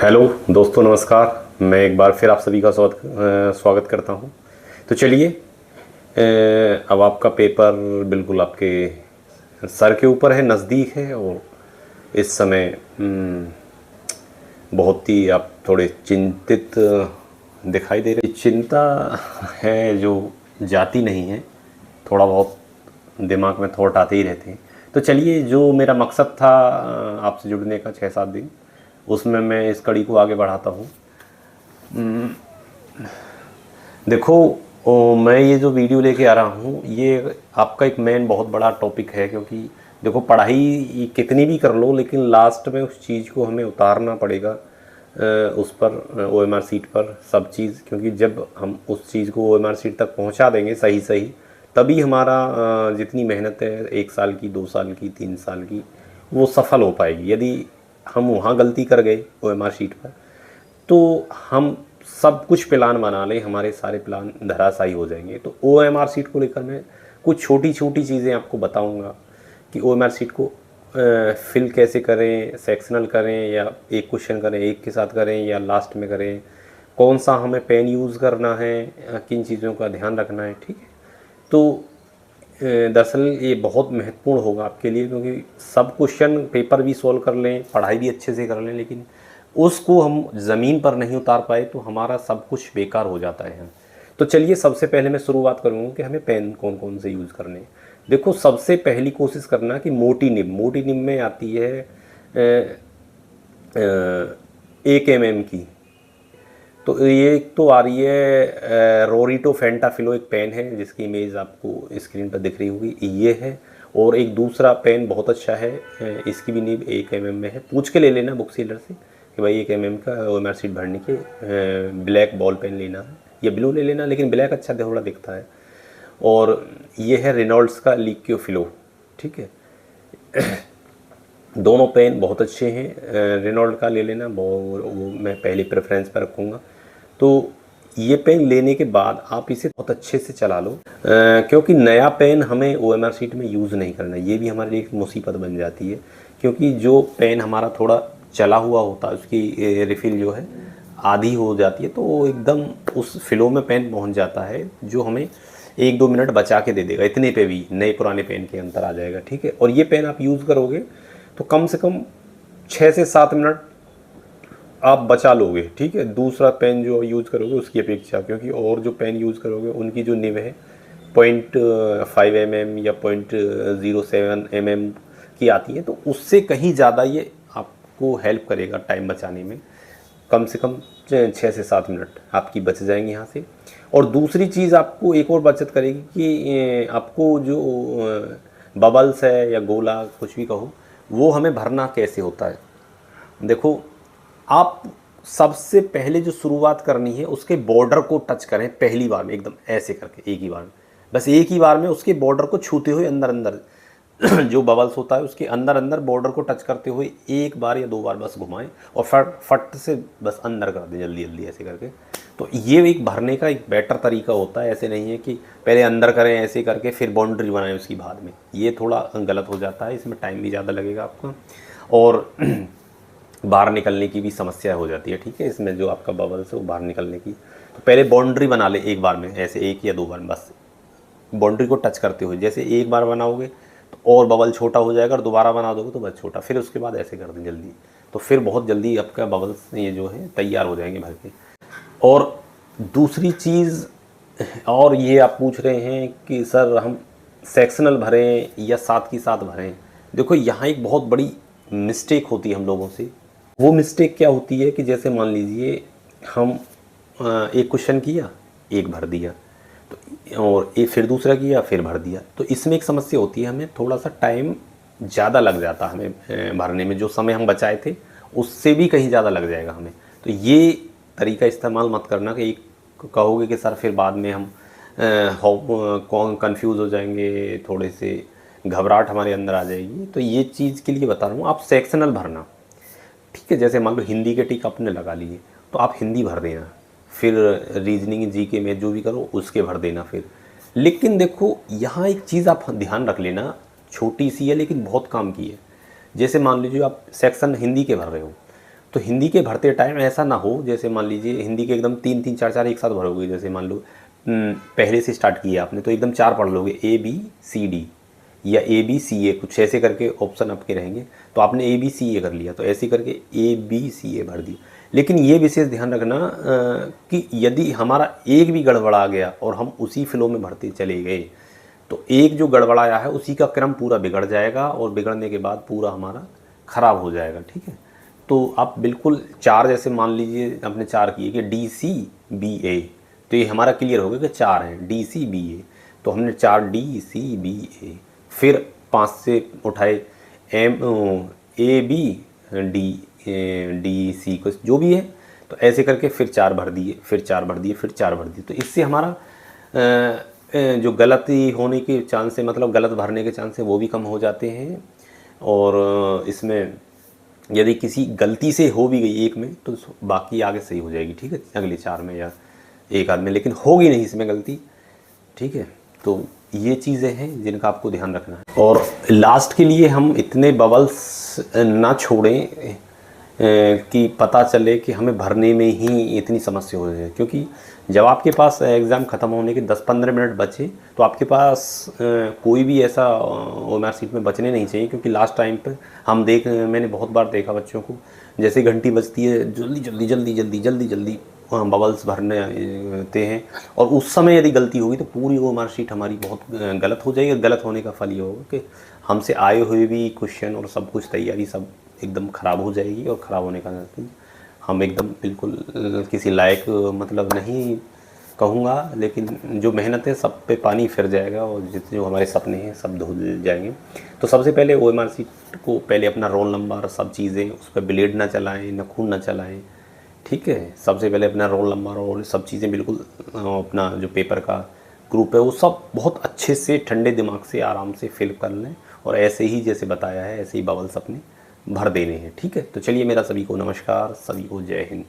Hello दोस्तों, नमस्कार। मैं एक बार फिर आप सभी का स्वागत करता हूं। तो चलिए, अब आपका पेपर बिल्कुल आपके सर के ऊपर है, नज़दीक है। और इस समय बहुत ही आप थोड़े चिंतित दिखाई दे रहे। चिंता है जो जाती नहीं है, थोड़ा बहुत दिमाग में थॉट आते ही रहते हैं। तो चलिए, जो मेरा मकसद था आपसे जुड़ने का 6-7 दिन, उसमें मैं इस कड़ी को आगे बढ़ाता हूँ। देखो, मैं ये जो वीडियो लेके आ रहा हूँ, ये आपका एक मेन बहुत बड़ा टॉपिक है। क्योंकि देखो, पढ़ाई कितनी भी कर लो, लेकिन लास्ट में उस चीज़ को हमें उतारना पड़ेगा उस पर OMR सीट पर सब चीज़। क्योंकि जब हम उस चीज़ को OMR सीट तक पहुँचा देंगे सही सही, तभी हमारा जितनी मेहनत है 1 साल की, 2 साल की, 3 साल की, वो सफल हो पाएगी। यदि हम वहाँ गलती कर गए OMR शीट पर, तो हम सब कुछ प्लान बना लें, हमारे सारे प्लान धराशायी हो जाएंगे। तो OMR सीट को लेकर मैं कुछ छोटी छोटी चीज़ें आपको बताऊंगा कि OMR सीट को फिल कैसे करें, सेक्शनल करें या एक क्वेश्चन करें एक के साथ करें या लास्ट में करें, कौन सा हमें पेन यूज़ करना है, किन चीज़ों का ध्यान रखना है। ठीक है, तो दरअसल ये बहुत महत्वपूर्ण होगा आपके लिए। क्योंकि सब क्वेश्चन पेपर भी सॉल्व कर लें, पढ़ाई भी अच्छे से कर लें, लेकिन उसको हम ज़मीन पर नहीं उतार पाए तो हमारा सब कुछ बेकार हो जाता है। तो चलिए, सबसे पहले मैं शुरुआत करूँगा कि हमें पेन कौन कौन से यूज़ करने हैं। देखो, सबसे पहली कोशिश करना कि मोटी निब में आती है 1 mm की। तो ये एक तो आ रही है रोरिटो फेंटाफिलो, एक पेन है जिसकी इमेज आपको स्क्रीन पर दिख रही होगी, ये है। और एक दूसरा पेन बहुत अच्छा है, इसकी भी नीब 1 mm में है। पूछ के ले लेना बुक सेलर से कि भाई 1 mm का OMR सीट भरने के ब्लैक बॉल पेन लेना है या ब्लू ले लेना, लेकिन ब्लैक अच्छा थोड़ा दिखता है। और ये है रेनॉल्ड्स का लिक्योफिलो। ठीक है, दोनों पेन बहुत अच्छे हैं, रेनॉल्ड का ले लेना, वो मैं पहले प्रेफरेंस पर रखूँगा। तो ये पेन लेने के बाद आप इसे बहुत अच्छे से चला लो, क्योंकि नया पेन हमें OMR सीट में यूज़ नहीं करना, ये भी हमारे लिए एक मुसीबत बन जाती है। क्योंकि जो पेन हमारा थोड़ा चला हुआ होता है, उसकी रिफ़िल जो है आधी हो जाती है, तो वो एकदम उस फिलो में पेन पहुंच जाता है, जो हमें 1-2 मिनट बचा के दे देगा। इतने पे भी नए पुराने पेन के अंतर आ जाएगा। ठीक है, और ये पेन आप यूज़ करोगे तो कम से कम 6 से 7 मिनट आप बचा लोगे। ठीक है, दूसरा पेन जो यूज़ करोगे उसकी अपेक्षा, क्योंकि और जो पेन यूज़ करोगे उनकी जो निब है 0.5 mm या 0.07 mm की आती है, तो उससे कहीं ज़्यादा ये आपको हेल्प करेगा टाइम बचाने में। कम से कम 6 से 7 मिनट आपकी बच जाएंगे यहाँ से। और दूसरी चीज़ आपको एक और बचत करेगी कि आपको जो बबल्स है या गोला कुछ भी कहो, वो हमें भरना कैसे होता है। देखो, आप सबसे पहले जो शुरुआत करनी है उसके बॉर्डर को टच करें पहली बार में, एकदम ऐसे करके एक ही बार में, बस एक ही बार में उसके बॉर्डर को छूते हुए अंदर अंदर जो बबल्स होता है उसके अंदर अंदर बॉर्डर को टच करते हुए 1 बार या 2 बार बस घुमाएं और फट से बस अंदर कर दें जल्दी जल्दी ऐसे करके। तो ये एक भरने का एक बेटर तरीका होता है। ऐसे नहीं है कि पहले अंदर करें ऐसे करके फिर बाउंड्री बनाएं उसकी बाद में, ये थोड़ा गलत हो जाता है, इसमें टाइम भी ज़्यादा लगेगा आपका और बाहर निकलने की भी समस्या हो जाती है। ठीक है, इसमें जो आपका बबल्स है वो बाहर निकलने की, तो पहले बाउंड्री बना ले एक बार में, ऐसे 1 या 2 बार बस बाउंड्री को टच करते हुए। जैसे एक बार बनाओगे तो और बबल छोटा हो जाएगा और दोबारा बना दोगे तो बस छोटा, फिर उसके बाद ऐसे कर दें जल्दी, तो फिर बहुत जल्दी आपका बबल्स ये जो है तैयार हो जाएंगे भर के। और दूसरी चीज़, और ये आप पूछ रहे हैं कि सर हम सेक्शनल भरें या साथ की साथ भरें। देखो, यहाँ एक बहुत बड़ी मिस्टेक होती है हम लोगों से। वो मिस्टेक क्या होती है कि जैसे मान लीजिए हम एक क्वेश्चन किया, एक भर दिया, तो और एक फिर दूसरा किया फिर भर दिया, तो इसमें एक समस्या होती है, हमें थोड़ा सा टाइम ज़्यादा लग जाता है हमें भरने में। जो समय हम बचाए थे उससे भी कहीं ज़्यादा लग जाएगा हमें। तो ये तरीका इस्तेमाल मत करना कि एक कहोगे कि सर फिर बाद में हम कंफ्यूज हो जाएंगे, थोड़े से घबराहट हमारे अंदर आ जाएगी। तो ये चीज़ के लिए बता रहा हूँ, आप सेक्शनल भरना। ठीक है, जैसे मान लो हिंदी के टिक आपने लगा लिए तो आप हिंदी भर देना, फिर रीजनिंग जीके में जो भी करो उसके भर देना फिर। लेकिन देखो, यहाँ एक चीज़ आप ध्यान रख लेना, छोटी सी है लेकिन बहुत काम की है। जैसे मान लीजिए आप सेक्शन हिंदी के भर रहे हो, तो हिंदी के भरते टाइम ऐसा ना हो जैसे मान लीजिए हिंदी के एकदम 3 3 4 4 एक साथ भरोगे, जैसे मान लो पहले से स्टार्ट किया आपने तो एकदम 4 पढ़ लोगे ABCD या ABCA कुछ ऐसे करके ऑप्शन आपके रहेंगे, तो आपने ABCA कर लिया, तो ऐसे करके ABCA भर दिया। लेकिन ये विशेष ध्यान रखना कि यदि हमारा एक भी गड़बड़ा गया और हम उसी फ्लो में भरते चले गए तो एक जो गड़बड़ाया है उसी का क्रम पूरा बिगड़ जाएगा और बिगड़ने के बाद पूरा हमारा ख़राब हो जाएगा। ठीक है, तो आप बिल्कुल 4 जैसे मान लीजिए आपने 4 किए कि DCBA, तो ये हमारा क्लियर हो गया कि 4 हैं DCBA, तो हमने 4 DCBA, फिर 5 से उठाए ABDC कुछ जो भी है, तो ऐसे करके फिर 4 भर दिए, फिर 4 भर दिए, फिर 4 भर दिए। तो इससे हमारा जो गलती होने के चांस है, मतलब गलत भरने के चांस है, वो भी कम हो जाते हैं। और इसमें यदि किसी गलती से हो भी गई एक में तो बाकी आगे सही हो जाएगी। ठीक है, अगले 4 में या एक आध में, लेकिन होगी नहीं इसमें गलती। ठीक है, तो ये चीज़ें हैं जिनका आपको ध्यान रखना है। और लास्ट के लिए हम इतने बबल्स ना छोड़ें कि पता चले कि हमें भरने में ही इतनी समस्या हो जाए, क्योंकि जब आपके पास एग्ज़ाम ख़त्म होने के 10-15 मिनट बचे तो आपके पास कोई भी ऐसा OMR शीट में बचने नहीं चाहिए। क्योंकि लास्ट टाइम पे मैंने बहुत बार देखा बच्चों को, जैसे घंटी बजती है जल्दी जल्दी जल्दी जल्दी जल्दी जल्दी बबल्स भरने आते हैं, और उस समय यदि गलती होगी तो पूरी OMR शीट हमारी बहुत गलत हो जाएगी। गलत होने का फल ये होगा कि हमसे आए हुए भी क्वेश्चन और सब कुछ तैयारी सब एकदम ख़राब हो जाएगी, और ख़राब होने का हम एकदम बिल्कुल किसी लायक मतलब नहीं कहूँगा, लेकिन जो मेहनत है सब पे पानी फिर जाएगा, और जितने जो हमारे सपने हैं सब धुल जाएंगे। तो सबसे पहले OMR शीट को पहले अपना रोल नंबर सब चीज़ें, उस पर ब्लेड ना चलाएं, नखून ना चलाएं। ठीक है, सबसे पहले अपना रोल नंबर और सब चीज़ें बिल्कुल अपना जो पेपर का ग्रुप है वो सब बहुत अच्छे से ठंडे दिमाग से आराम से फिल कर लें, और ऐसे ही जैसे बताया है ऐसे ही बबल्स अपने भर देने हैं। ठीक है, तो चलिए मेरा सभी को नमस्कार, सभी को जय हिंद।